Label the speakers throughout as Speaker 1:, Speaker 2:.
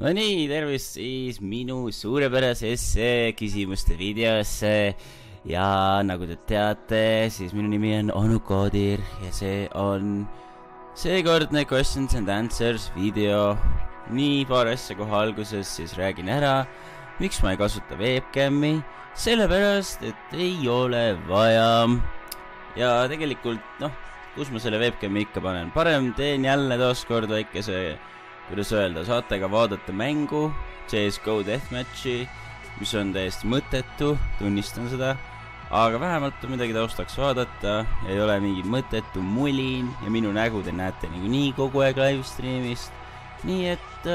Speaker 1: No nii, tervist siis minu suurepärasesse küsimuste videosse. Ja nagu te teate, siis minu nimi on Onu Koodir ja see on seekordne questions and answers video. Nii paar asja kohe alguses siis räägin ära, miks ma ei kasuta webcami, sellepärast et ei ole vaja. Ja tegelikult, kus ma selle webcami ikka panen? Parem teen jälle taaskord väikese, kuidas öelda, saate ka vaadata mängu CSGO Deathmatchi, mis on täiesti mõttetu, tunnistan seda, aga vähemalt on midagi taustaks vaadata, ei ole mingi mõttetu mulin ja minu nägu te näete nii kogu aeg livestreamist, nii et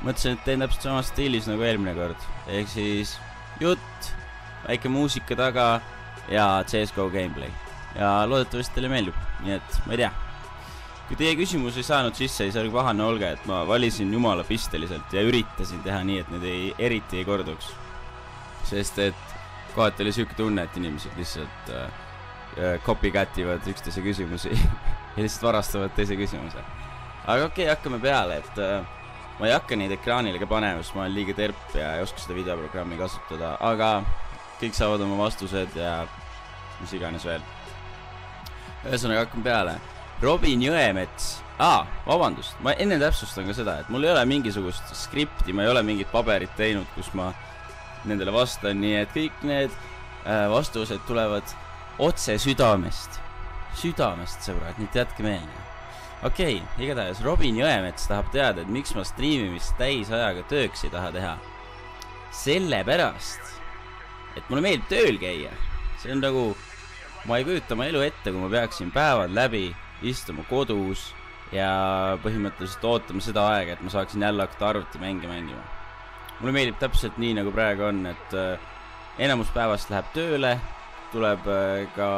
Speaker 1: mõtlesin, et teen täpselt sama stiilis nagu eelmine kord, ehk siis jutt, väike muusika taga ja CSGO gameplay ja loodetavasti teile meeldib, nii et ma ei tea. Kui teie küsimus ei saanud sisse, ei saa pahane olge, et ma valisin jumala pisteliselt ja üritasin teha nii, et need eriti ei korduks. Sest et kohati oli siuke tunne, et inimesed lihtsalt copycativad üksteise küsimusi ja lihtsalt varastavad teise küsimuse. Aga okei, hakkame peale, et ma ei hakka neid ekraanile ka panema, sest ma olen liiga terp ja ei oska seda videoprogrammi kasutada, aga kõik saavad oma vastused ja mis iganes veel. Ühesõnaga hakkame peale. Robin Jõemets. Vabandust, ma enne täpsustan ka seda, et mul ei ole mingisugust skripti, ma ei ole mingit paberit teinud, kus ma nendele vastan, nii et kõik need vastused tulevad otse südamest. Südamest, sõbrad, nii teadke meelde. Okei, igatahes Robin Jõemets tahab teada, et miks ma striimimist täisajaga tööks ei taha teha. Sellepärast, et mulle meeldib tööl käia. See on nagu, ma ei kujuta oma elu ette, kui ma peaksin päevad läbi istuma kodus ja põhimõtteliselt ootama seda aega, et ma saaksin jälle hakata arvuti mängima. Mulle meeldib täpselt nii, nagu praegu on, et enamus päevast läheb tööle, tuleb ka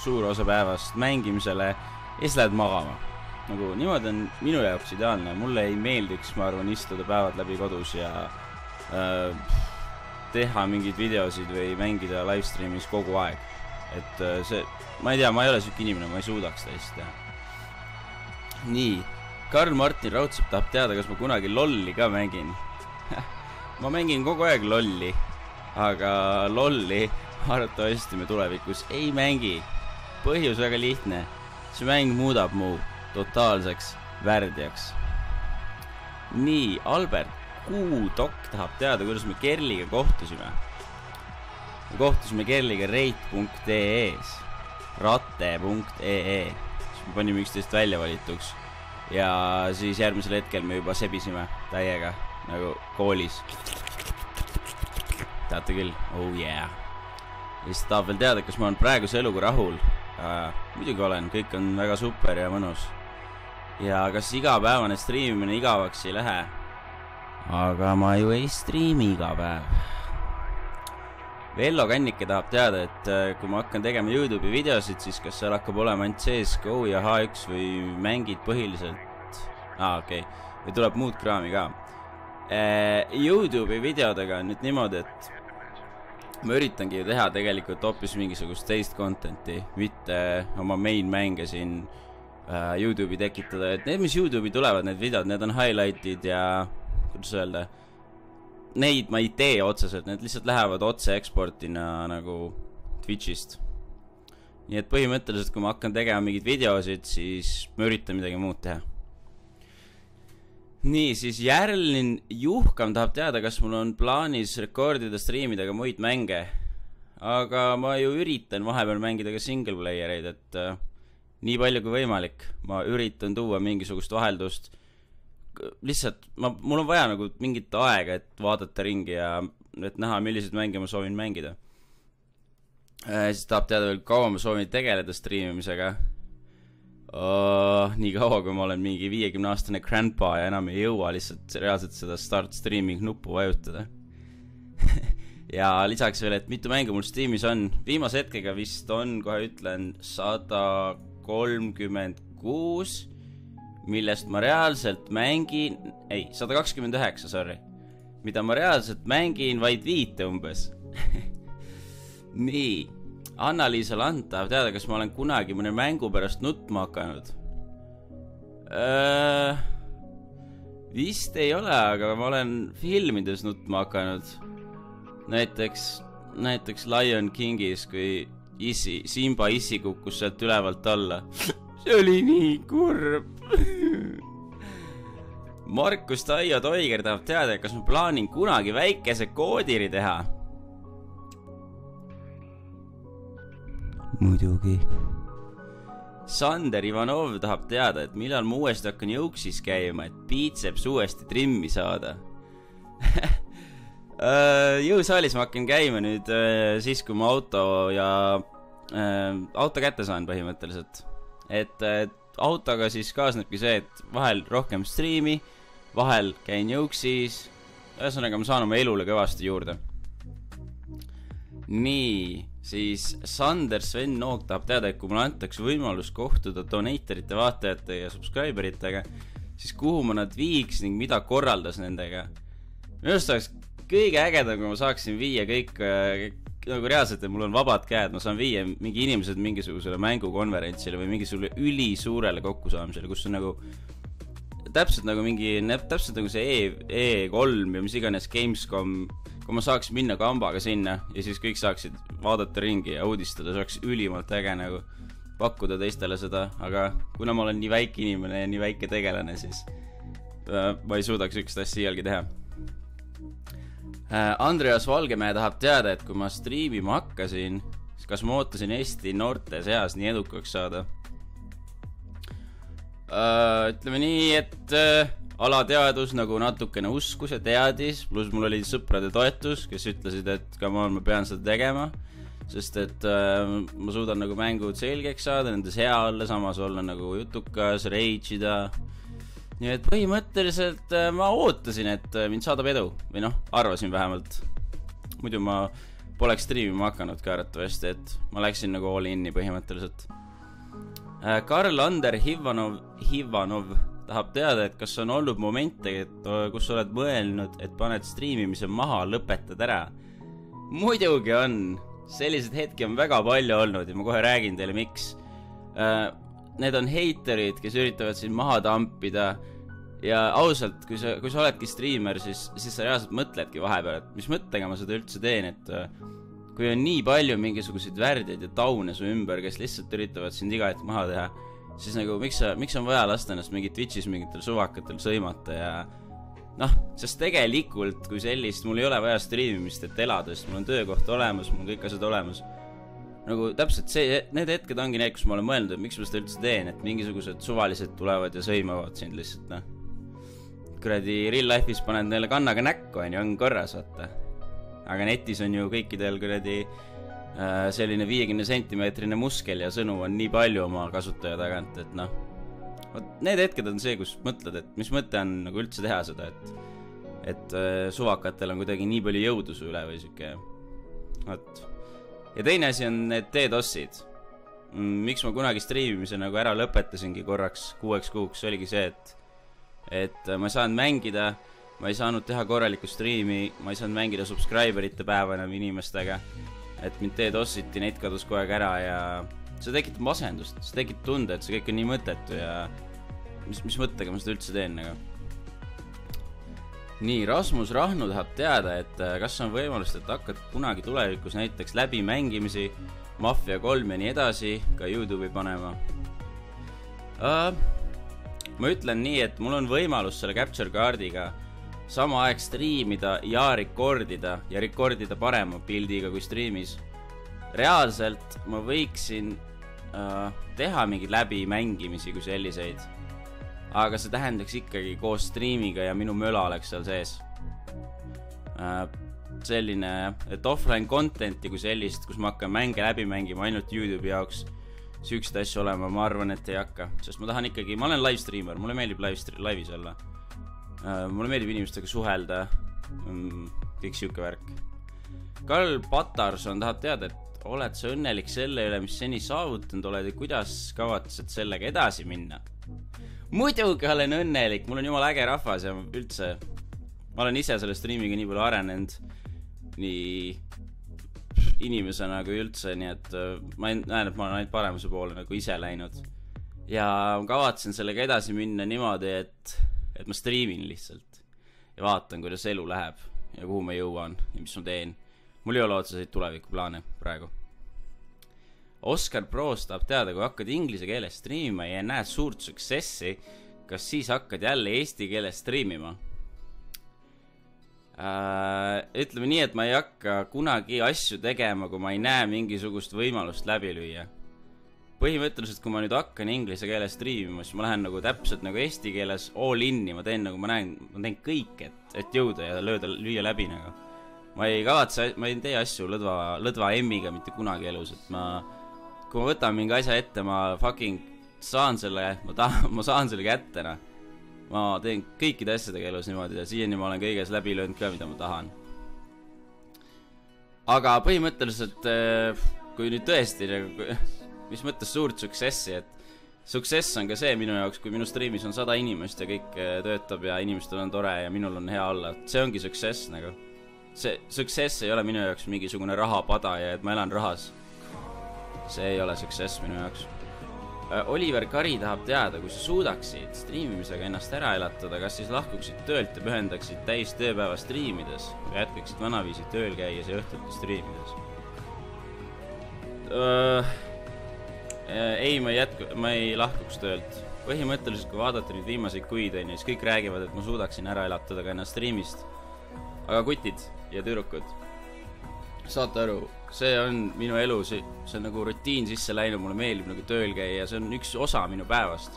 Speaker 1: suur osa päevast mängimisele ja siis lähed magama. Nagu niimoodi on minu jaoks ideaalne. Mulle ei meeldiks, ma arvan, istuda päevad läbi kodus ja teha mingeid videosid või mängida livestreamis kogu aeg. Et see, ma ei tea, ma ei ole siuke inimene, ma ei suudaks täiesti teha. Nii, Karl Martin Raudsepp tahab teada, kas ma kunagi lolli ka mängin. Ma mängin kogu aeg lolli, aga lolli arvatavasti me tulevikus ei mängi. Põhjus väga lihtne, see mäng muudab mu totaalseks värdjaks. Nii, Albert Kuudok tahab teada, kuidas me Kerliga kohtusime. Me kohtusime Kerliga rate.ee-s, rate.ee, siis me panime üksteist välja valituks ja siis järgmisel hetkel me juba sebisime täiega, nagu koolis. Teate küll, oh yeah. Ja siis tahab veel teada, kas ma olen praeguse eluga rahul. Muidugi olen, kõik on väga super ja mõnus. Ja kas igapäevane striimimine igavaks ei lähe? Aga ma ju ei striimi iga päev. Vello Kannike tahab teada, et kui ma hakkan tegema YouTube'i videosid, siis kas seal hakkab olema ainult CSGO ja H1 või mängid põhiliselt? Okei. Või tuleb muud kraami ka. YouTube'i videodega on nüüd niimoodi, et ma üritangi ju teha tegelikult hoopis mingisugust teist contenti, mitte oma main mänge siin YouTube'i tekitada. Et need, mis YouTube'i tulevad, need videod, need on highlightid ja, kuidas öelda, neid ma ei tee otseselt, need lihtsalt lähevad otse eksportina nagu Twitchist. Nii et põhimõtteliselt, kui ma hakkan tegema mingid videosid, siis ma üritan midagi muud teha. Nii, siis Järlin Juhkam tahab teada, kas mul on plaanis rekordida striimidega muid mänge. Aga ma ju üritan vahepeal mängida ka single playereid, et nii palju kui võimalik. Ma üritan tuua mingisugust vaheldust. Lihtsalt, mul on vaja nagu mingit aega, et vaadata ringi ja et näha, milliseid mänge ma soovin mängida. Siis tahab teada veel, kaua ma soovin tegeleda striimimisega. Nii kaua, kui ma olen mingi 50-aastane grandpa ja enam ei jõua lihtsalt reaalselt seda start streaming nuppu vajutada. Ja lisaks veel, et mitu mängu mul Steamis on. Viimase hetkega vist on, kohe ütlen, 136, millest ma reaalselt mängin, 129, sorry, mida ma reaalselt mängin vaid 5 umbes. Nii, Anna-Liisa Land tahab teada, kas ma olen kunagi mõne mängu pärast nutma hakanud. Vist ei ole, aga ma olen filmides nutma hakanud. Näiteks Lion Kingis, kui Simba issi kukkus sealt ülevalt alla. See oli nii kurb. Markus Taio Toiger tahab teada, kas ma plaanin kunagi väikese koodiri teha. Muidugi. Sander Ivanov tahab teada, et millal ma uuesti hakkan jõuksis käima, et biitseps uuesti trimmi saada. Jõusaalis ma hakkan käima nüüd siis, kui ma auto kätte saan põhimõtteliselt. Et autoga siis kaasnebki see, et vahel rohkem striimi, vahel käin jõuksis. Ühesõnaga ma saan oma elule kõvasti juurde. Nii, siis Sander Sven Noog tahab teada, et kui mulle antakse võimalus kohtuda donatorite, vaatajate ja subscriberitega, siis kuhu ma nad viiks ning mida korraldas nendega. Minu arust oleks kõige ägedam, kui ma saaksin viia kõik nagu reaalselt, et mul on vabad käed, ma saan viia mingi inimesed mingisugusele mängukonverentsile või mingisugusele ülisuurele kokkusaamisele, kus on nagu täpselt nagu see E3 ja mis iganes Gamescom, kui ma saaks minna kambaga sinna ja siis kõik saaksid vaadata ringi ja uudistada, see oleks ülimalt äge nagu pakkuda teistele seda, aga kuna ma olen nii väike inimene ja nii väike tegelane, siis ma ei suudaks ükst asja iialgi teha. Andreas Valgemäe tahab teada, et kui ma striimima hakkasin, siis kas ma ootasin Eesti noorte seas nii edukaks saada? Ütleme nii, et alateadus nagu natukene uskus ja teadis, pluss mul oli sõprade toetus, kes ütlesid, et ma pean seda tegema, sest et ma suudan nagu mängud selgeks saada, nendes hea olla, samas olla nagu jutukas, rage'ida. Nii et põhimõtteliselt ma ootasin, et mind saadab edu, või noh, arvasin vähemalt. Muidu ma poleks striimima hakanud ka arvatavasti, et ma läksin nagu all inni põhimõtteliselt. Karl-Ander Hivanov tahab teada, et kas on olnud momente, kus oled mõelnud, et paned striimimise maha, lõpetad ära. Muidugi on. Sellised hetki on väga palju olnud ja ma kohe räägin teile, miks. Need on heiterid, kes üritavad siin maha tampida ja ausalt, kui sa oledki striimer, siis sa reaalselt mõtledki vahepeal, et mis mõttega ma seda üldse teen, et kui on nii palju mingisuguseid värdjaid ja taune su ümber, kes lihtsalt üritavad sind iga hetk maha teha, siis nagu miks on vaja lasta ennast mingi Twitchis mingitel suvakatel sõimata ja noh, sest tegelikult kui sellist mul ei ole vaja striimimist, et elada, sest mul on töökoht olemas, mul on kõik asjad olemas. Nagu täpselt need hetked ongi need, kus ma olen mõelnud, et miks ma seda üldse teen, et mingisugused suvalised tulevad ja sõimavad sind lihtsalt, noh. Kuradi real life'is paned neile kannaga näkku, on korras, vaata. Aga netis on ju kõikidel kuradi selline 50 sentimeetrine muskel ja sõnu on nii palju oma kasutaja tagant, et noh. Need hetked on see, kus mõtled, et mis mõte on nagu üldse teha seda, et suvakatel on kuidagi nii palju jõudu su üle või siuke. Ja teine asi on need DDoS-id. Miks ma kunagi striimimise nagu ära lõpetasingi korraks 6 kuuks, oligi see, et ma ei saanud mängida, ma ei saanud teha korralikku striimi, ma ei saanud mängida subscriberite päeva enam inimestega, et mind DDoS-iti, neid kadus kogu aeg ära ja see tekitab masendust, see tekitab tunde, et see kõik on nii mõttetu ja mis mõttega ma seda üldse teen nagu. Nii, Rasmus Rahnu tahab teada, et kas on võimalust, et hakkad kunagi tulevikus näiteks läbi mängimisi, Mafia 3 ja nii edasi, ka YouTube'i panema. Ma ütlen nii, et mul on võimalus selle capture card'iga sama aeg striimida ja rekordida parema pildiga kui striimis. Reaalselt ma võiksin teha mingeid läbi mängimisi kui selliseid. Aga see tähendaks ikkagi koos striimiga ja minu möla oleks seal sees. Selline, et offline contenti kui sellist, kus ma hakkan mänge läbi mängima ainult YouTube'i jaoks, süüksed asju olema, ma arvan, et ei hakka. Sest ma tahan ikkagi, ma olen live streamer, mulle meeldib live'is olla. Mulle meeldib inimestega suhelda, kõik siuke värk. Karl Patarson tahab teada, et oled sa õnnelik selle üle, mis seni saavutanud oled ja kuidas kavatsed sellega edasi minna? Muidugi olen õnnelik, mul on jumala äge rahvas ja üldse ma olen ise selle streamiga nii palju arenenud nii inimesena kui üldse, nii et ma näen, et ma olen ainult paremuse poole nagu ise läinud ja kavatsen sellega edasi minna niimoodi, et ma striimin lihtsalt ja vaatan, kuidas elu läheb ja kuhu ma jõuan ja mis ma teen. Mul ei ole otseseid tulevikuplaane praegu. Oskar Proos tahab teada, kui hakkad inglise keeles striimima ja näed suurt suksessi, kas siis hakkad jälle eesti keeles striimima? Ütleme nii, et ma ei hakka kunagi asju tegema, kui ma ei näe mingisugust võimalust läbi lüüa. Põhimõtteliselt, kui ma nüüd hakkan inglise keeles striimima, siis ma lähen nagu täpselt nagu eesti keeles all inni, ma teen kõik, et jõuda ja lüüa läbi nagu. Ma ei tee asju lõdva emmiga mitte kunagi elus, et kui ma võtan mingi asja ette, ma fucking saan selle, ma saan selle kätte, ma teen kõikide asjadega elus niimoodi ja siiani ma olen kõiges läbi löönud ka, mida ma tahan. Aga põhimõtteliselt, kui nüüd tõesti, mis mõttes suurt suksessi, et suksess on ka see minu jaoks, kui minu striimis on 100 inimest ja kõik töötab ja inimestel on tore ja minul on hea olla. See ongi suksess nagu. See suksess ei ole minu jaoks mingisugune rahapada ja et ma elan rahas. See ei ole suksess minu jaoks. Oliver Kari tahab teada, kui sa suudaksid striimimisega ennast ära elatada, kas siis lahkuksid töölt ja pühendaksid täis tööpäeva striimides või jätkaksid vanaviisi tööl käies ja õhtuti striimides? Ei, ma ei lahkuks töölt. Põhimõtteliselt, kui vaadata nüüd viimaseid kuid, siis kõik räägivad, et ma suudaksin ära elatada ka ennast striimist. Aga kutid ja tüdrukud, saate aru, see on minu elu, see on nagu rutiin sisse läinud, mulle meeldib nagu tööl käia ja see on üks osa minu päevast.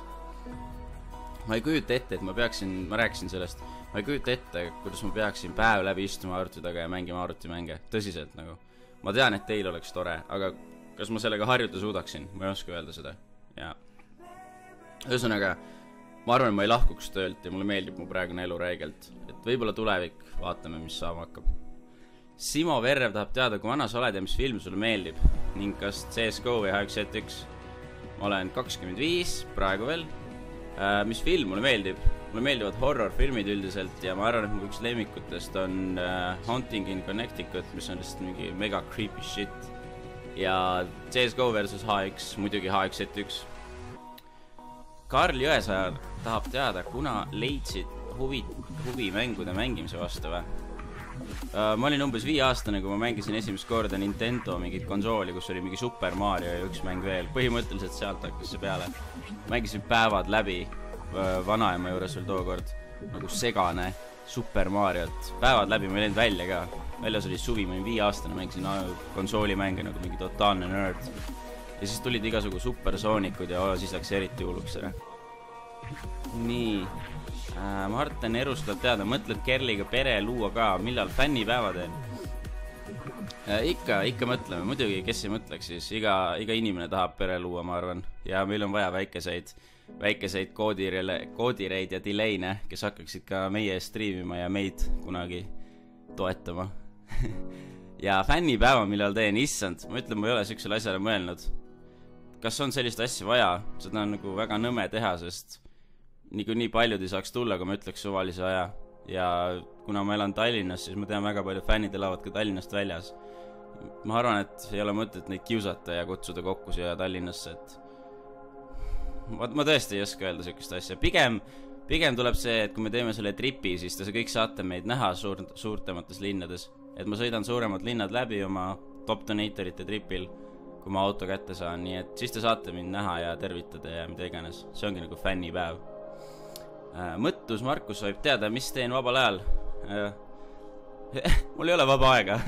Speaker 1: Ma ei kujuta ette, et ma rääkisin sellest, ma ei kujuta ette, kuidas ma peaksin päev läbi istuma arvuti taga ja mängima arvutimänge, tõsiselt nagu. Ma tean, et teil oleks tore, aga kas ma sellega harjuta suudaksin, ma ei oska öelda seda. Ja ühesõnaga, ma arvan, ma ei lahkuks töölt ja mulle meeldib mu praegune elu räigelt, et võib-olla tulevik, vaatame, mis saama hakkab. Simo Verrev tahab teada, kui vana sa oled ja mis film sulle meeldib ning kas CSGO või H1Z1. Ma olen 25 praegu veel. Mis film mulle meeldib? Mulle meeldivad horror-filmid üldiselt ja ma arvan, et mu üks lemmikutest on Haunting in Connecticut, mis on lihtsalt mingi mega creepy shit. Ja CSGO versus HX, muidugi H1Z1. Karl Jõesaar tahab teada, kuna leidsid huvi mängude mängimise vastu või? Ma olin umbes 5-aastane, kui ma mängisin esimest korda Nintendo mingit konsooli, kus oli mingi Super Mario ja üks mäng veel. Põhimõtteliselt sealt hakkas see peale. Mängisin päevad läbi vanaema juures veel tookord, nagu segane Super Mariot. Päevad läbi ma ei läinud välja ka. Väljas oli suvi, ma olin 5-aastane, mängisin konsoolimänge nagu mingi totaalne nerd. Ja siis tulid igasugu supersoonikud ja siis läks eriti hulluks. Nii. Martin Erus tuleb teada, mõtled Kerliga pere luua ka, millal fännipäeva teen? Ikka mõtleme, muidugi, kes ei mõtleks siis, iga inimene tahab pere luua, ma arvan. Ja meil on vaja väikeseid koodireid ja delay'ne, kes hakkaksid ka meie striimima ja meid kunagi toetama. Ja fännipäeva, millal teen, issand, ma ütlen, ma ei ole siuksele asjale mõelnud. Kas on sellist asja vaja? Seda on nagu väga nõme teha, sest nii paljud ei saaks tulla, kui ma ütleks suvalise aja. Ja kuna ma elan Tallinnas, siis ma tean väga palju fännid elavad ka Tallinnast väljas. Ma arvan, et ei ole mõtet neid kiusata ja kutsuda kokku siia Tallinnasse, et ma tõesti ei oska öelda sellist asja. Pigem tuleb see, et kui me teeme selle tripi, siis te kõik saate meid näha suurtemates linnades. Et ma sõidan suuremad linnad läbi oma Top Donatorite tripil, kui ma auto kätte saan. Nii et siis te saate mind näha ja tervitada ja mida iganes. See ongi nagu fännipäev. Mõttus Markus võib teada, mis teen vabal ajal. Mul ei ole vaba aega.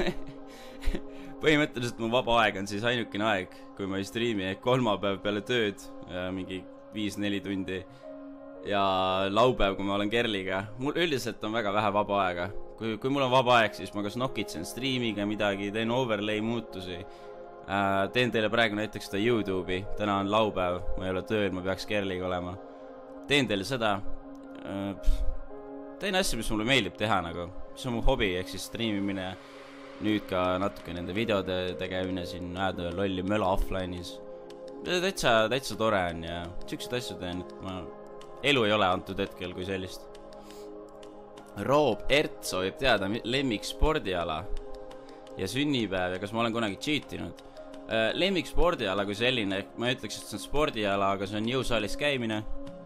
Speaker 1: Põhimõtteliselt mu vaba aeg on siis ainukene aeg, kui ma ei striimi kolmapäev peale tööd, mingi 5-4 tundi. Ja laupäev, kui ma olen Kerliga. Mul üldiselt on väga vähe vaba aega. Kui mul on vaba aeg, siis ma kas nokitsen striimiga midagi, teen overlay muutusi. Teen teile praegu näiteks seda YouTube'i. Täna on laupäev, ma ei ole tööl, ma peaks Kerliga olema. Teen teile seda. Teen asju, mis mulle meeldib teha nagu. See on mu hobi, ehk siis striimimine. Nüüd ka natuke nende videode tegemine siin ajada lolli möla offline'is. Täitsa tore on ja siuksed asju teen, et elu ei ole antud hetkel kui sellist. Roob Ert soovib teada lemmik spordiala ja sünnipäev ja kas ma olen kunagi cheatinud. Lemmik spordiala kui selline, ma ütleks, et see on spordiala, aga see on jõusaalis käimine,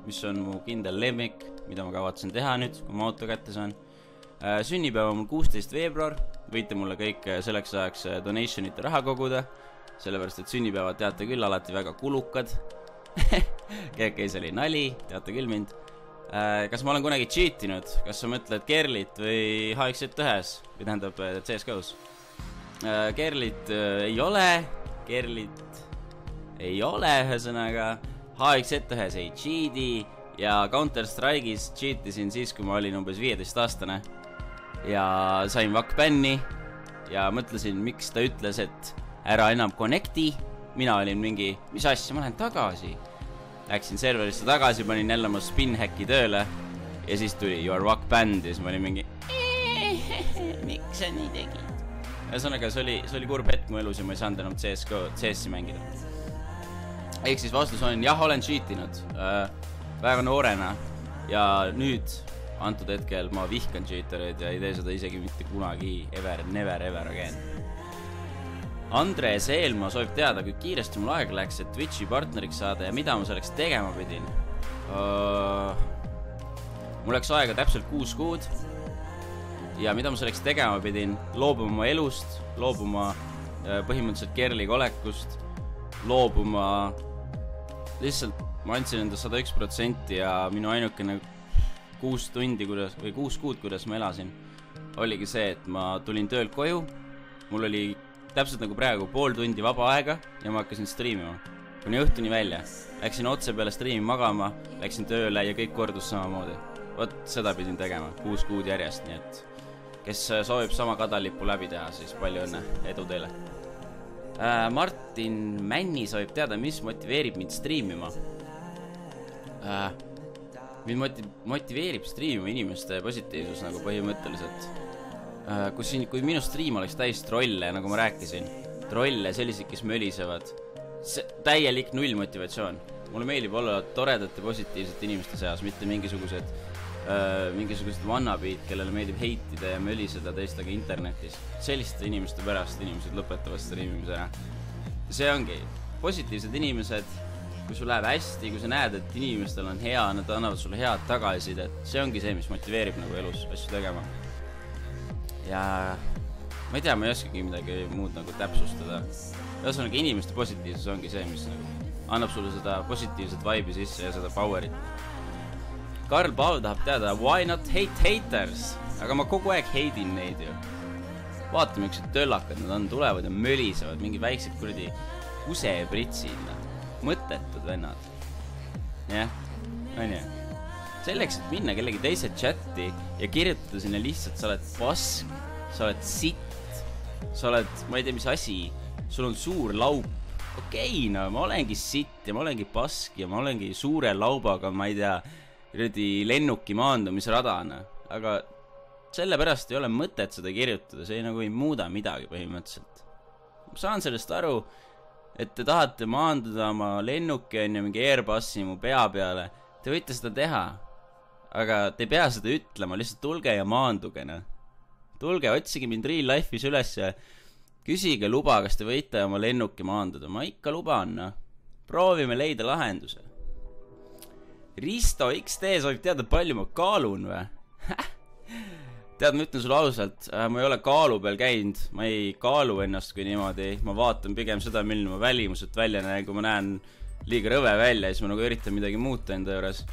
Speaker 1: mis on mu kindel lemmik. mida ma kavatsen teha nüüd, kui ma auto kätte saan. Sünnipäev on mul 16. veebruar, võite mulle kõik selleks ajaks donationite raha koguda, sellepärast, et sünnipäevad teate küll alati väga kulukad. Käis oli nali, teate küll mind. Kas ma olen kunagi cheatinud? Kas sa mõtled Kerlit või HX1-s? Või tähendab CSGO-s? Kerlit ei ole, ühesõnaga HX1-s ei cheati ja Counter-Strike'is cheatisin siis, kui ma olin umbes 15-aastane ja sain vakk-bänni ja mõtlesin, miks ta ütles, et ära enam connecti. Mina olin mingi, mis asja, ma lähen tagasi. Läksin serverisse tagasi, panin jälle oma spin-hacki tööle ja siis tuli you are vakk-bänd ja siis ma olin mingi miks sa nii tegid? Ühesõnaga, see oli kurb hetk mu elus ja ma ei saanud enam CS-i mängida. Ehk siis vastus on, jah, olen cheatinud väga noorena ja nüüd antud hetkel ma vihkan cheatereid ja ei tee seda isegi mitte kunagi, never again. Andre Seelma soovib teada, kui kiiresti mul aeg läks, et Twitchi partneriks saada ja mida ma selleks tegema pidin. Mul läks aega täpselt 6 kuud ja mida ma selleks tegema pidin, loobuma oma elust, loobuma põhimõtteliselt Kerli kolekust, loobuma lihtsalt, ma andsin enda 101% ja minu ainukene 6 kuud, kuidas ma elasin, oligi see, et ma tulin töölt koju, mul oli täpselt nagu praegu pool tundi vaba aega ja ma hakkasin striimima. Kuni õhtuni välja. Läksin otse peale striimi magama, läksin tööle ja kõik kordus samamoodi. Vot seda pidin tegema 6 kuud järjest, nii et kes soovib sama kadalippu läbi teha, siis palju õnne, edu teile. Martin Männi soovib teada, mis motiveerib mind striimima. Mind motiveerib striimima inimeste positiivsus nagu põhimõtteliselt. Kui minu stream oleks täis trolle, nagu ma rääkisin, trolle, sellised, kes mölisevad, täielik null motivatsioon. Mulle meeldib olla toredate positiivsete inimeste seas, mitte mingisugused vannabeid, kellele meeldib heitida ja möliseda teistega internetis. Selliste inimeste pärast inimesed lõpetavad streamimise ära. See ongi positiivsed inimesed, kui sul läheb hästi, kui sa näed, et inimestel on hea, nad annavad sulle head tagasisidet. See ongi see, mis motiveerib nagu elus asju tegema. Ja ma ei tea, ma ei oskagi midagi muud nagu täpsustada. Ühesõnaga, inimeste positiivsus ongi see, mis nagu annab sulle seda positiivset vibe'i sisse ja seda powerit. Karl Paul tahab teada, why not hate haters? Aga ma kogu aeg heidin neid ju. Vaata, miks töllakad nad on, tulevad ja mölisevad, mingi väiksed kuradi kusepritsid, mõttetud vennad. Jah, on ju. Selleks, et minna kellegi teise chati ja kirjutada sinna lihtsalt, sa oled pask, sa oled sitt, sa oled, ma ei tea, mis asi, sul on suur laup. Okei, no ma olengi sitt ja ma olengi pask ja ma olengi suure laubaga, ma ei tea, lennuki maandumisradana. Aga sellepärast ei ole mõtet seda kirjutada, see nagu ei muuda midagi põhimõtteliselt. Ma saan sellest aru, et te tahate maanduda oma lennuki ja mingi Airbusi mu pea peale. Te võite seda teha. Aga te ei pea seda ütlema, lihtsalt tulge ja maanduge. Tulge, otsige mind real life'is üles ja küsige luba, kas te võite oma lennuki maanduda. Ma ikka luban. Proovime leida lahenduse. Risto XD soovib teada, palju ma kaalun või? Tead, ma ütlen sulle ausalt, ma ei ole kaalu peal käinud, ma ei kaalu ennast kui niimoodi. Ma vaatan pigem seda, milline ma välimuselt välja näen, kui ma näen liiga rõve välja, siis ma nagu üritan midagi muuta enda juures.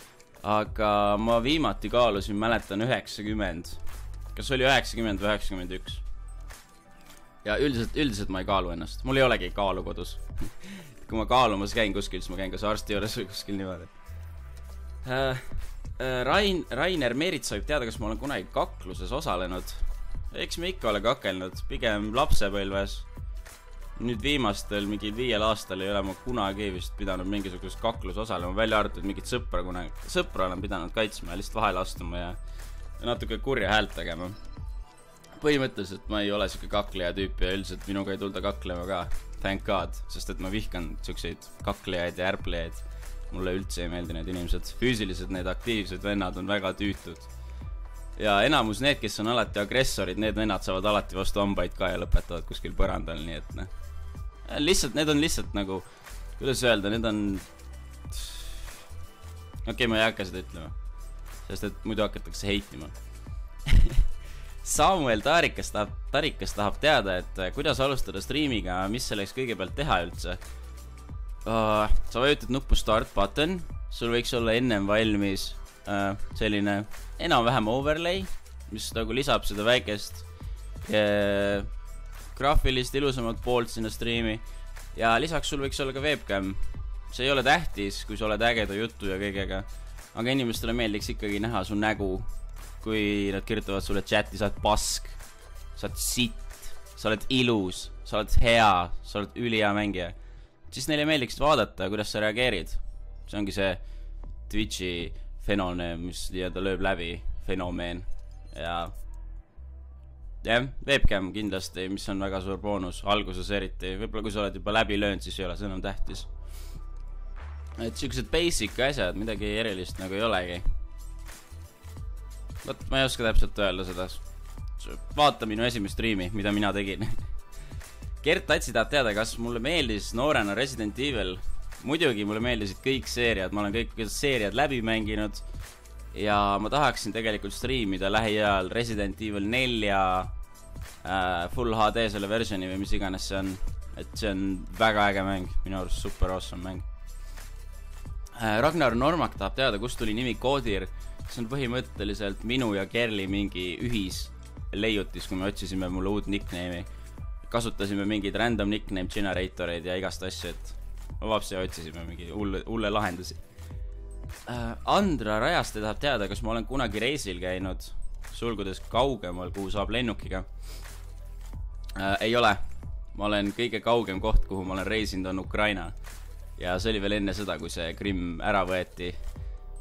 Speaker 1: Aga ma viimati kaalusin, mäletan 90. Kas oli 90 või 91? Ja üldiselt ma ei kaalu ennast. Mul ei olegi kaalu kodus. Kui ma kaalumas käin kuskil, siis ma käin kas arsti juures või kuskil niimoodi. Rainer Merit soovib teada, kas ma olen kunagi kakluses osalenud. Eks me ikka ole kakelnud, pigem lapsepõlves. Nüüd viimastel mingil 5 aastal ei ole ma kunagi vist pidanud mingisugust kaklus osalema, välja arvatud mingit sõpra olen pidanud kaitsma ja lihtsalt vahele astuma ja natuke kurja häält tegema. Põhimõtteliselt ma ei ole siuke kakleja tüüp ja üldiselt minuga ei tulda kaklema ka, thank God, sest et ma vihkan siukseid kaklejaid ja ärplejaid. Mulle üldse ei meeldi need inimesed. Füüsilised need aktiivsed vennad on väga tüütud. Ja enamus need, kes on alati agressorid, need vennad saavad alati vastu hambaid ka ja lõpetavad kuskil põrandal, nii et lihtsalt, need on lihtsalt nagu, kuidas öelda, need on... Okei, ma ei hakka seda ütlema. sest et muidu hakatakse heitima. Samuel Tarikas tahab teada, et kuidas alustada streamiga, mis selleks kõigepealt teha üldse. Sa vajutad nuppu start button, sul võiks olla ennem valmis selline enam-vähem overlay, mis nagu lisab seda väikest graafilist ilusamat poolt sinna streami ja lisaks sul võiks olla ka webcam. See ei ole tähtis, kui sa oled ägeda juttu ja kõigega, aga inimestele meeldiks ikkagi näha su nägu, kui nad kirjutavad sulle chati, sa oled pask, sa oled sitt, sa oled ilus, sa oled hea, sa oled ülihea mängija. Siis neile meeldiks vaadata, kuidas sa reageerid. See ongi see Twitchi fenomen, mis lööb läbi fenomeen. Ja webcam kindlasti, mis on väga suur boonus, alguses eriti. Võib-olla kui sa oled juba läbi löönud, siis ei ole see enam tähtis. Et siuksed basic asjad, midagi erilist nagu ei olegi. Võt, ma ei oska täpselt öelda seda. Vaata minu esimest streami, mida mina tegin. Gert Tatsi tahab teada, kas mulle meeldis noorena Resident Evil. Muidugi mulle meeldisid kõik seeriad, ma olen kõik seeriad läbi mänginud. Ja ma tahaksin tegelikult streamida lähiajal Resident Evil 4 Full HD selle versioni või mis iganes see on. Et see on väga äge mäng, minu arust super awesome mäng. Ragnar Normak tahab teada, kust tuli nimi Kodir. See on põhimõtteliselt minu ja Kerli mingi ühisleiutis, kui me otsisime mulle uut nickname'i. Kasutasime mingid random nickname generatoreid ja igast asju, et vabasti otsisime mingi hulle lahendusi. Andra Rajaste tahab teada, kas ma olen kunagi reisil käinud, sulgudes kaugemal, kuhu saab lennukiga. Ei ole. Ma olen kõige kaugem koht, kuhu ma olen reisinud, on Ukraina. Ja see oli veel enne seda, kui see Krimm ära võeti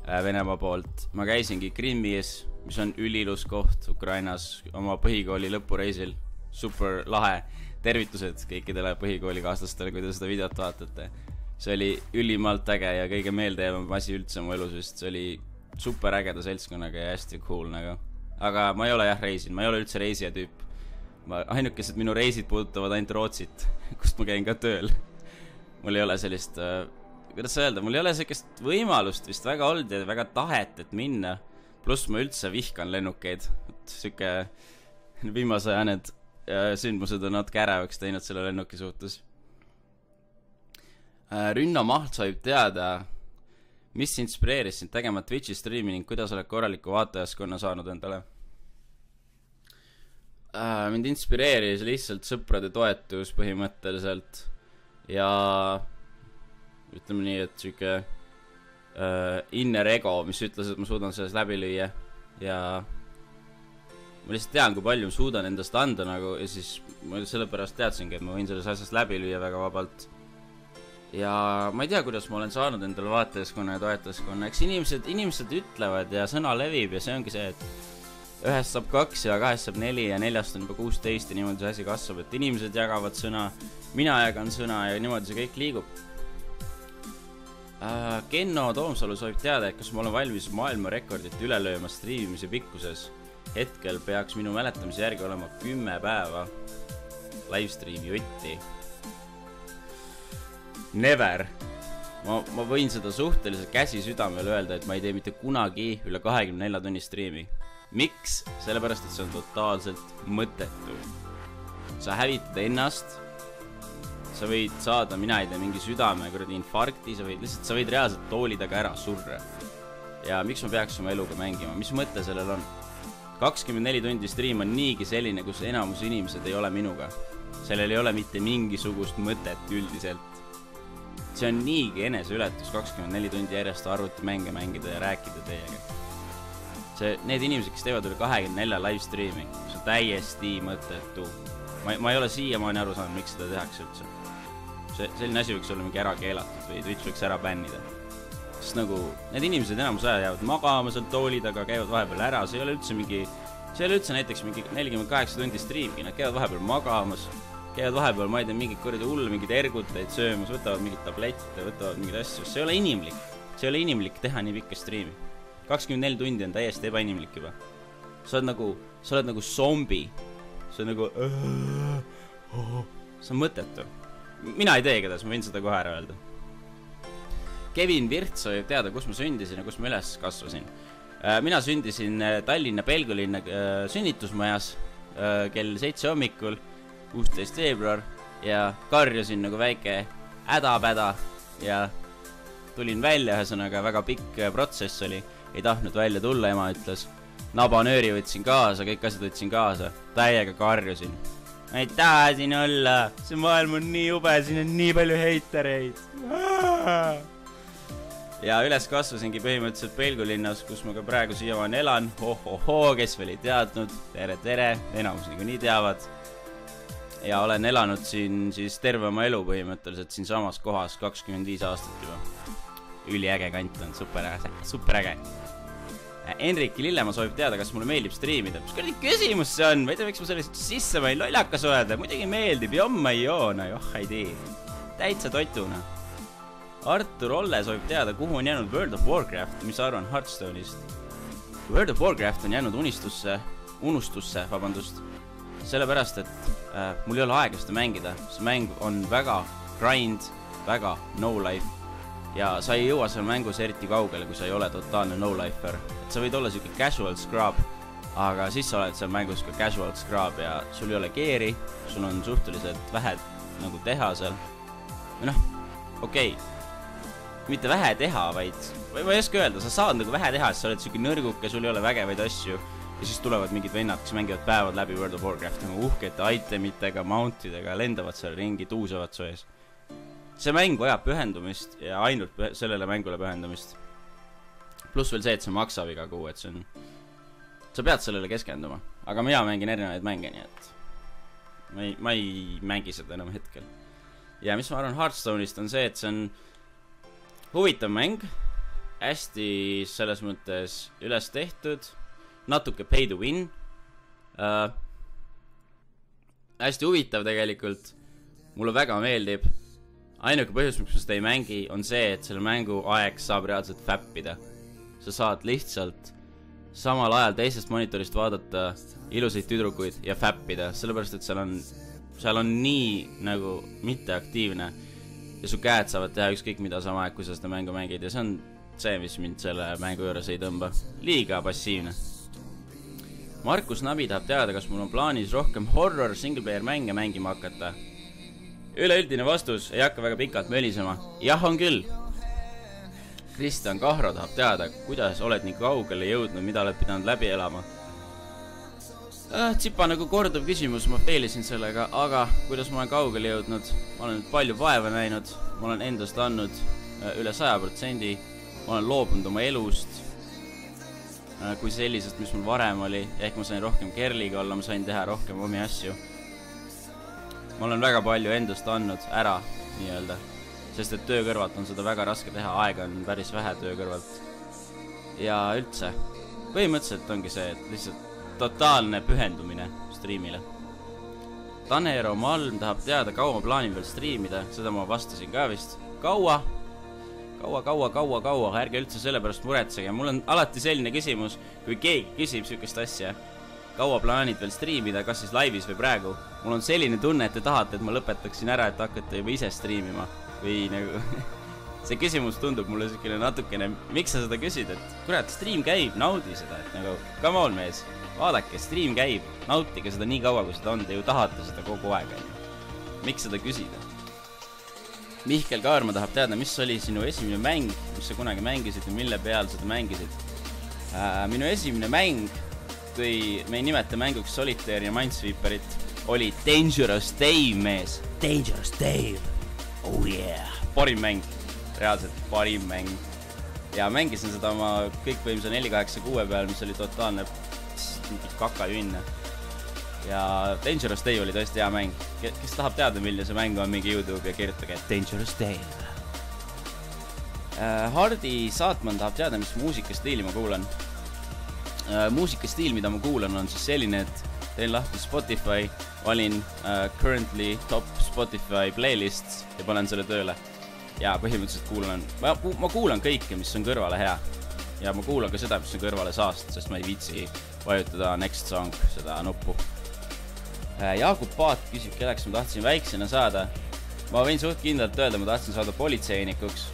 Speaker 1: Venemaa poolt. Ma käisingi Krimmis, mis on ülilus koht Ukrainas oma põhikooli lõpureisil. Super lahe. Tervitused kõikidele põhikoolikaaslastele, kui te seda videot vaatate. See oli ülimalt äge ja kõige meeldejäävam asi üldse mu elus, sest see oli super ägeda seltskonnaga ja hästi cool nagu. Aga ma ei ole reisin, ma ei ole üldse reisija tüüp. Ainukesed minu reisid puudutavad ainult Rootsit, kust ma käin ka tööl. Mul ei ole sellist, kuidas öelda, mul ei ole sellist võimalust vist väga olnud ja väga tahet, et minna. Pluss ma üldse vihkan lennukeid. Siuke viimase aja need sündmused on natuke äravaks teinud selle lennuki suhtes. Rünno Maht soovib teada, mis inspireeris sind tegema Twitchi streami ning kuidas oled korraliku vaatajaskonna saanud endale? Mind inspireeris lihtsalt sõprade toetus põhimõtteliselt ja ütleme nii, et siuke inner ego, mis ütles, et ma suudan selles läbi lüüa ja ma lihtsalt tean, kui palju ma suudan endast anda nagu, ja siis ma sellepärast teadsingi, et ma võin selles asjas läbi lüüa väga vabalt. Ja ma ei tea, kuidas ma olen saanud endale vaatajaskonna ja toetajaskonna. Eks inimesed ütlevad ja sõna levib ja see ongi see, et ühest saab 2 ja 2 saab 4 ja 4 on juba 16 ja niimoodi see asi kasvab, et inimesed jagavad sõna, mina jagan sõna ja niimoodi see kõik liigub. Kenno Toomsalu soovib teada, et kas ma olen valmis maailmarekordit üle lööma striimimise pikkuses. Hetkel peaks minu mäletamise järgi olema 10 päeva livestreami jutti. Never. Ma võin seda suhteliselt käsi südamel öelda, et ma ei tee mitte kunagi üle 24 tunni striimi. Miks? Sellepärast, et see on totaalselt mõttetu. Sa hävitad ennast, sa võid saada, mina ei tea, mingi südame, kuradi infarkti, sa võid reaalselt toolidaga ära surra. Ja miks ma peaks oma eluga mängima? Mis mõte sellel on? 24 tundi stream on niigi selline, kus enamus inimesed ei ole minuga. Sellel ei ole mitte mingisugust mõtet üldiselt. See on niigi eneseületus 24 tundi järjest arvuti mänge mängida ja rääkida teiega. Need inimesed, kes teevad üle 24 livestreami, see on täiesti mõttetu. Ma ei ole siiamaani aru saanud, miks seda tehakse üldse. Selline asi võiks olla mingi ära keelatud või Twitch võiks ära bännida. Sest nagu, need inimesed enamus aja jäävad magama seal toolid, aga käivad vahepeal ära. See ei ole üldse näiteks mingi 48 tundi streamgi, nad käivad vahepeal magamas, käivad vahepeal, ma ei tea, mingid kuradi hull, mingid erguteid söömas, võtavad mingid tablette, võtavad mingid asju. See ei ole inimlik. See ei ole inimlik teha nii pikka streami. 24 tundi on täiesti ebainimlik juba. Sa oled nagu zombi. See on nagu see on mõttetu. Mina ei tee igatahes, ma võin seda kohe ära öelda. Kevin Virt soovib teada, kus ma sündisin ja kus ma üles kasvasin. Mina sündisin Tallinna Pelgulinna sünnitusmajas kell 7 hommikul, 16 veebruar ja karjusin nagu väike hädapäda ja tulin välja, ühesõnaga väga pikk protsess oli, ei tahtnud välja tulla, ema ütles. Nabanööri võtsin kaasa, kõik asjad võtsin kaasa, täiega karjusin. Ma ei taha siin olla, see maailm on nii jube, siin on nii palju heitereid. Ja üles kasvasingi põhimõtteliselt Pelgulinnas, kus ma ka praegu siiamaani elan. Kes veel ei teadnud, tere, enamus nagu nii teavad. Ja olen elanud siin siis terve oma elu põhimõtteliselt siin samas kohas 25 aastat juba. Üliäge kant on, superäge. Enriki Lillemaa soovib teada, kas mulle meeldib striimida. Mis kõrdi küsimus see on? Ma ei tea, miks ma sellest sisse võin lollakas öelda. Muidugi meeldib, jomma ei joona, ei tee. Täitsa totuna. Artur Olle soovib teada, kuhu on jäänud World of Warcraft, mis arvan Hearthstone'ist. World of Warcraft on jäänud unustusse, sellepärast, et mul ei ole aega seda mängida. See mäng on väga grind, väga no-life ja sa ei jõua seal mängus eriti kaugele, kui sa ei ole totaalne no-lifer. Et sa võid olla siuke casual scrub, aga siis sa oled seal mängus ka casual scrub ja sul ei ole geari, sul on suhteliselt vähe nagu teha seal. Või okei. Mitte vähe teha, vaid ma ei oska öelda, sa saad nagu vähe teha, sa oled siuke nõrguke, sul ei ole vägevaid asju ja siis tulevad mingid vennad, kes mängivad päevad läbi World of Warcraft nagu uhkete itemitega, mountidega, lendavad seal ringi, tuusavad su ees. See mäng vajab pühendumist ja ainult sellele mängule pühendumist. Pluss veel see, et see maksab iga kuu, et see on sa pead sellele keskenduma, aga mina mängin erinevaid mänge, nii et ma ei mängi seda enam hetkel. Ja mis ma arvan Hearthstone'ist on see, et see on huvitav mäng, hästi selles mõttes üles tehtud, natuke pay to win, hästi huvitav tegelikult, mulle väga meeldib. Ainuke põhjus, miks ma seda ei mängi, on see, et selle mängu aeg saab reaalselt fäppida. Sa saad lihtsalt samal ajal teisest monitorist vaadata ilusaid tüdrukuid ja fäppida, sellepärast, et seal on nii nagu mitteaktiivne ja su käed saavad teha ükskõik mida sama aeg, kui sa seda mängu mängid ja see on see, mis mind selle mängu juures ei tõmba. Liiga passiivne. Markus Nabi tahab teada, kas mul on plaanis rohkem horror singleplayer mänge mängima hakata. Üleüldine vastus, ei hakka väga pikalt mölisema. Jah, on küll. Kristjan Kahro tahab teada, kuidas oled nii kaugele jõudnud, mida oled pidanud läbi elama. Tsipa nagu korduv küsimus, ma feilisin sellega, aga kuidas ma olen kaugele jõudnud? Ma olen palju vaeva näinud, ma olen endast andnud üle 100%, ma olen loobunud oma elust kui sellisest, mis mul varem oli, ehk ma sain rohkem kerliga olla, ma sain teha rohkem omi asju. Ma olen väga palju endast andnud ära, nii-öelda, sest et töö kõrvalt on seda väga raske teha, aega on päris vähe töö kõrvalt. Ja üldse, põhimõtteliselt ongi see, et lihtsalt totaalne pühendumine striimile. Tanero Malm tahab teada, kaua ma plaanin veel striimida, seda ma vastasin ka vist. Kaua, ärge üldse selle pärast muretsege. Mul on alati selline küsimus, kui keegi küsib sükest asja, kaua plaanid veel striimida, kas siis laivis või praegu. Mul on selline tunne, et te tahate, et ma lõpetaksin ära, et hakkate juba ise striimima. Või nagu see küsimus tundub mulle selline natukene, miks sa seda küsid, et kurat, stream käib, naudi seda, et nagu, come on mees, vaadake, stream käib, nautige seda nii kaua, kui seda on, te ju tahate seda kogu aeg. Miks seda küsida? Mihkel Kaarma tahab teada, mis oli sinu esimene mäng, mis sa kunagi mängisid ja mille peal seda mängisid. Minu esimene mäng, kui me ei nimeta mänguks Solitaire ja Minesweeperit, oli Dangerous Dave, mees. Dangerous Dave. Oh yeah. Parim mäng. Reaalselt parim mäng. Ja mängisin seda oma kõikvõimsa 486 peal, mis oli totaalne kakajünne. Ja Dangerous Dave oli tõesti hea mäng. Kes tahab teada, milline see mäng on, mingi YouTube ja kirjutage Dangerous Dave. Hardi Saatman tahab teada, mis muusikastiili ma kuulan. Muusikastiil, mida ma kuulan, on siis selline, et teen lahti Spotify, valin currently top Spotify playlists ja panen selle tööle. Ja põhimõtteliselt kuulan, ma kuulan kõike, mis on kõrvale hea. Ja ma kuulan ka seda, mis on kõrvale saast, sest ma ei viitsi vajutada next song, seda nuppu. Jaagup Paat küsib, kelleks ma tahtsin väiksena saada. Ma võin suht kindlalt öelda, ma tahtsin saada politseinikuks.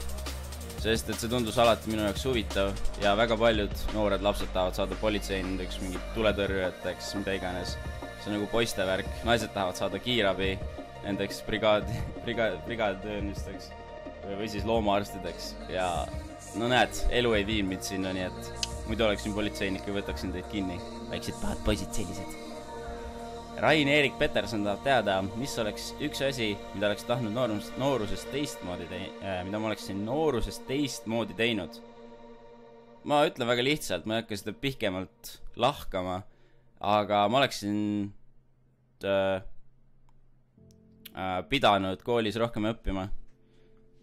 Speaker 2: sest et see tundus alati minu jaoks huvitav ja väga paljud noored lapsed tahavad saada politseinideks, mingid tuletõrjujateks, mida iganes. See on nagu poiste värk, naised tahavad saada kiirabi nendeks brigaadtöönisteks või siis loomaarstideks ja no näed, elu ei viin mind sinna, nii et muidu oleksin politseinik ja võtaksin teid kinni. Väiksed pahad poisid sellised. Rain-Erik Peterson tahab teada, mis oleks üks asi, mida oleks tahtnud noorusest teistmoodi teinud. Ma ütlen väga lihtsalt, ma ei hakka seda pihkemalt lahkama, aga ma oleksin pidanud koolis rohkem õppima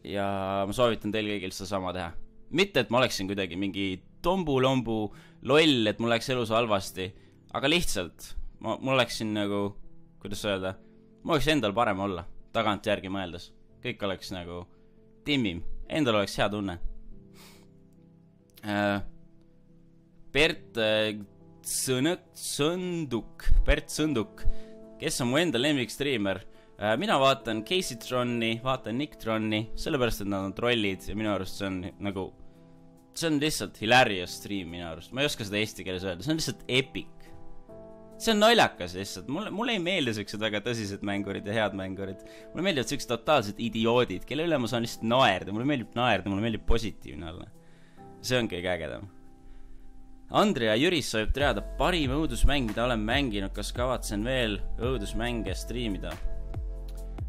Speaker 2: ja ma soovitan teil kõigil seda sama teha. Mitte, et ma oleksin kuidagi mingi tombu-lombu loll, et mul läks elus halvasti, aga lihtsalt mul oleksin nagu, kuidas öelda, ma oleks endal parem olla, tagant järgi mõeldes. Kõik oleks nagu timmim, endal oleks hea tunne. Bert Sõnduk, kes on mu enda lemmik streamer. Mina vaatan Casey Tronni, vaatan Nick Tronni, sellepärast, et nad on trollid ja minu arust see on nagu, see on lihtsalt hilarious stream minu arust. Ma ei oska seda eesti keeles öelda, see on lihtsalt epic. See on naljakas lihtsalt, mulle ei meeldi sellised väga tõsised mängurid ja head mängurid. Mulle meeldivad sellised totaalsed idioodid, kelle üle ma saan lihtsalt naerda, mulle meeldib positiivne olla. See on kõige ägedam. Andrea Jüris soovib teada parim õudusmäng, mida olen mänginud, kas kavatsen veel õudusmänge streamida.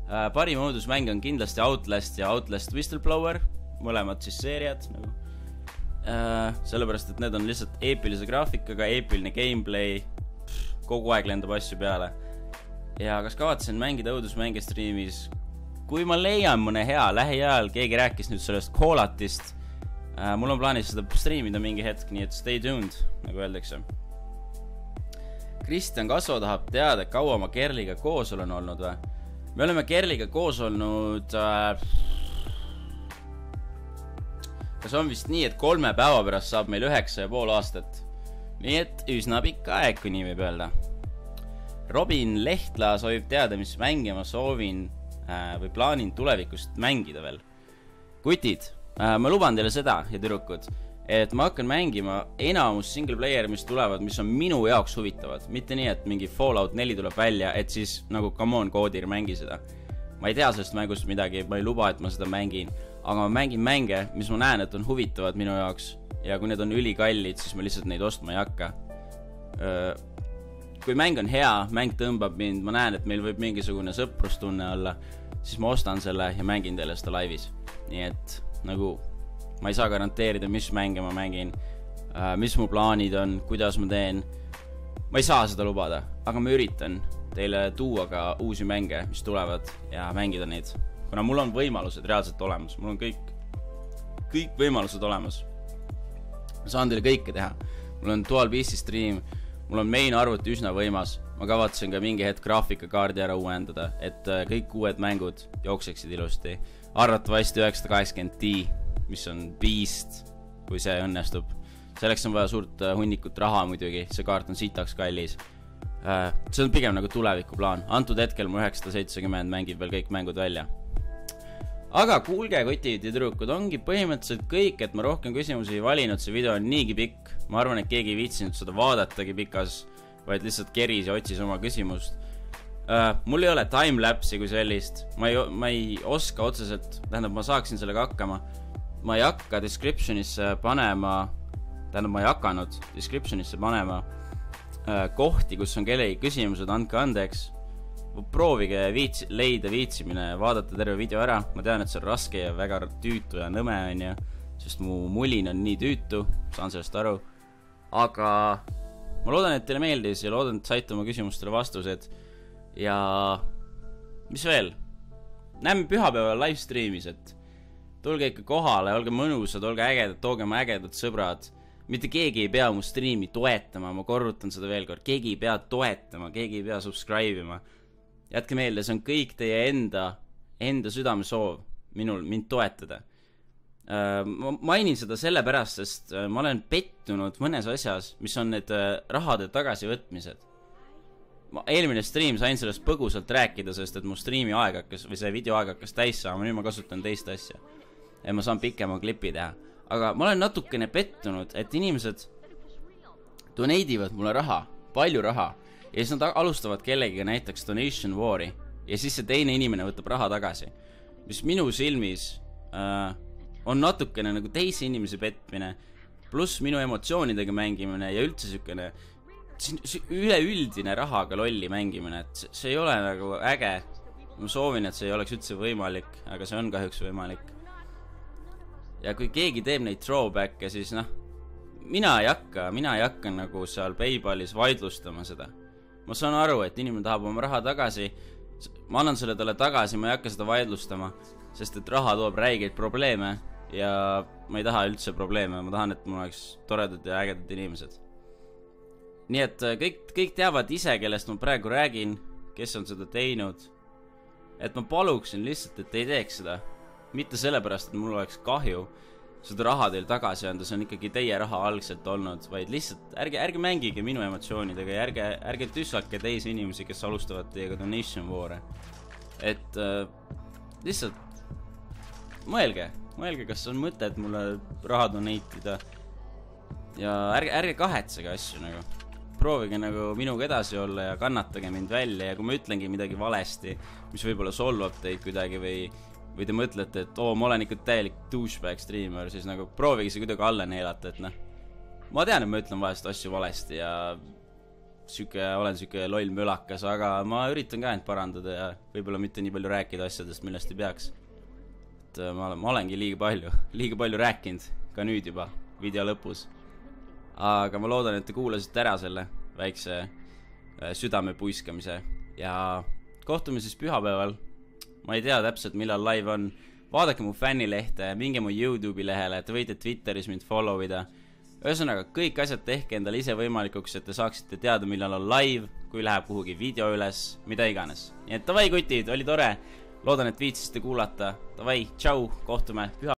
Speaker 2: Parim õudusmäng on kindlasti Outlast ja Outlast Whistleblower, mõlemad siis seeriad nagu. Sellepärast, et need on lihtsalt eepilise graafikaga, eepiline gameplay, kogu aeg lendab asju peale. Ja kas kavatsen mängida õudusmänge streamis? Kui ma leian mõne hea lähiajal, keegi rääkis nüüd sellest Callatist, mul on plaanis seda streamida mingi hetk, nii et stay tuned, nagu öeldakse. Kristjan Kasvo tahab teada, kaua ma Kerliga koos olen olnud või? Me oleme Kerliga koos olnud kas on vist nii, et 3 päeva pärast saab meil 9,5 aastat. Nii et üsna pikka aeg, kui nii võib öelda. Robin Lehtla soovib teada, mis mänge ma soovin või plaanin tulevikust mängida veel. Kutid, ma luban teile seda ja tüdrukud, et ma hakkan mängima enamus single player, mis tulevad, mis on minu jaoks huvitavad. Mitte nii, et mingi Fallout 4 tuleb välja, et siis nagu come on, Koodir, mängi seda. Ma ei tea sellest mängust midagi, ma ei luba, et ma seda mängin. Aga ma mängin mänge, mis ma näen, et on huvitavad minu jaoks. Ja kui need on ülikallid, siis ma lihtsalt neid ostma ei hakka. Kui mäng on hea, mäng tõmbab mind, ma näen, et meil võib mingisugune sõprustunne olla, siis ma ostan selle ja mängin teile seda laivis. Nii et nagu ma ei saa garanteerida, mis mänge ma mängin, mis mu plaanid on, kuidas ma teen. Ma ei saa seda lubada, aga ma üritan teile tuua ka uusi mänge, mis tulevad ja mängida neid. Kuna mul on võimalused reaalselt olemas, mul on kõik võimalused olemas. Ma saan teile kõike teha. Mul on Dual PC stream, mul on main arvuti üsna võimas. Ma kavatsen ka mingi hetk graafikakaardi ära uuendada, et kõik uued mängud jookseksid ilusti. Arvatavasti 980Ti, mis on beast, kui see õnnestub. Selleks on vaja suurt hunnikut raha muidugi, see kaart on sitaks kallis. See on pigem nagu tuleviku plaan. Antud hetkel mu 970 mängib veel kõik mängud välja. Aga kuulge, kotid ja tüdrukud, ongi põhimõtteliselt kõik, et ma rohkem küsimusi ei valinud, see video on niigi pikk. Ma arvan, et keegi ei viitsinud seda vaadatagi pikas, vaid lihtsalt keris ja otsis oma küsimust. Mul ei ole timelapsi kui sellist, ma ei oska otseselt, tähendab, ma saaksin sellega hakkama. Ma ei hakka descriptionisse panema, tähendab, ma ei hakanud descriptionisse panema kohti, kus on kellegi küsimused, andke andeks. Proovige leida viitsimine, vaadata terve video ära. Ma tean, et see on raske ja väga tüütu ja nõme on ju, sest mu mulin on nii tüütu, saan sellest aru. Aga ma loodan, et teile meeldis ja loodan, et saite oma küsimustele vastused. Ja mis veel? Näeme pühapäeval livestreamis, et tulge ikka kohale, olge mõnusad, olge ägedad, tooge oma ägedad sõbrad. Mitte keegi ei pea mu streami toetama, ma korrutan seda veel kord. Keegi ei pea toetama, keegi ei pea subscribe ima. Jätke meelde, see on kõik teie enda südamesoov mind toetada. Ma mainin seda sellepärast, sest ma olen pettunud mõnes asjas, mis on need rahade tagasivõtmised. Eelmine stream sain sellest põgusalt rääkida, sest et mu streami aeg hakkas, või see video aeg hakkas täis saama, nüüd ma kasutan teist asja. et ma saan pikema klipi teha. Aga ma olen natukene pettunud, et inimesed doneidivad mulle raha, palju raha, ja siis nad alustavad kellegiga näiteks donation war'i ja siis see teine inimene võtab raha tagasi, mis minu silmis on natukene nagu teise inimese petmine, pluss minu emotsioonidega mängimine ja üldse sükene üleüldine rahaga lolli mängimine, et see ei ole nagu äge. Ma soovin, et see ei oleks üldse võimalik, aga see on kahjuks võimalik. Ja kui keegi teeb neid throwback'e, siis mina ei hakka nagu seal PayPalis vaidlustama seda. Ma saan aru, et inimene tahab oma raha tagasi, ma annan selle talle tagasi, ma ei hakka seda vaidlustama, sest et raha toob räigeid probleeme ja ma ei taha üldse probleeme, ma tahan, et mul oleks toredad ja ägedad inimesed. Nii et kõik teavad ise, kellest ma praegu räägin, kes on seda teinud, et ma paluksin lihtsalt, et ei teeks seda. Mitte sellepärast, et mul oleks kahju seda raha teil tagasi anda, see on ikkagi teie raha algselt olnud, vaid lihtsalt ärge mängige minu emotsioonidega ja ärge tüssake teisi inimesi, kes alustavad teiega donation war'e. Et lihtsalt mõelge, kas on mõtet mulle raha doneitida ja ärge kahetsege asju nagu. Proovige nagu minuga edasi olla ja kannatage mind välja ja kui ma ütlengi midagi valesti, mis võib-olla solvab teid kuidagi või te mõtlete, et ma olen ikka täielik douchebag streamer, siis nagu proovige see kuidagi alla neelata, et ma tean, et ma ütlen vahest asju valesti ja olen süke loll mölakas, aga ma üritan ka end parandada ja võib-olla mitte nii palju rääkida asjadest, millest ei peaks. Et ma olengi liiga palju rääkinud, ka nüüd juba, video lõpus. Aga ma loodan, et te kuulasite ära selle väikse südame puiskamise ja kohtume siis pühapäeval. Ma ei tea täpselt, millal live on. Vaadake mu fännilehte, minge mu YouTube'i lehele, te võite Twitteris mind followida. Ühesõnaga, kõik asjad tehke endale ise võimalikuks, et te saaksite teada, millal on live, kui läheb kuhugi video üles, mida iganes. Nii et davai kutid, oli tore. Loodan, et viitsiste kuulata. Davai, tšau, kohtume pühapäeval.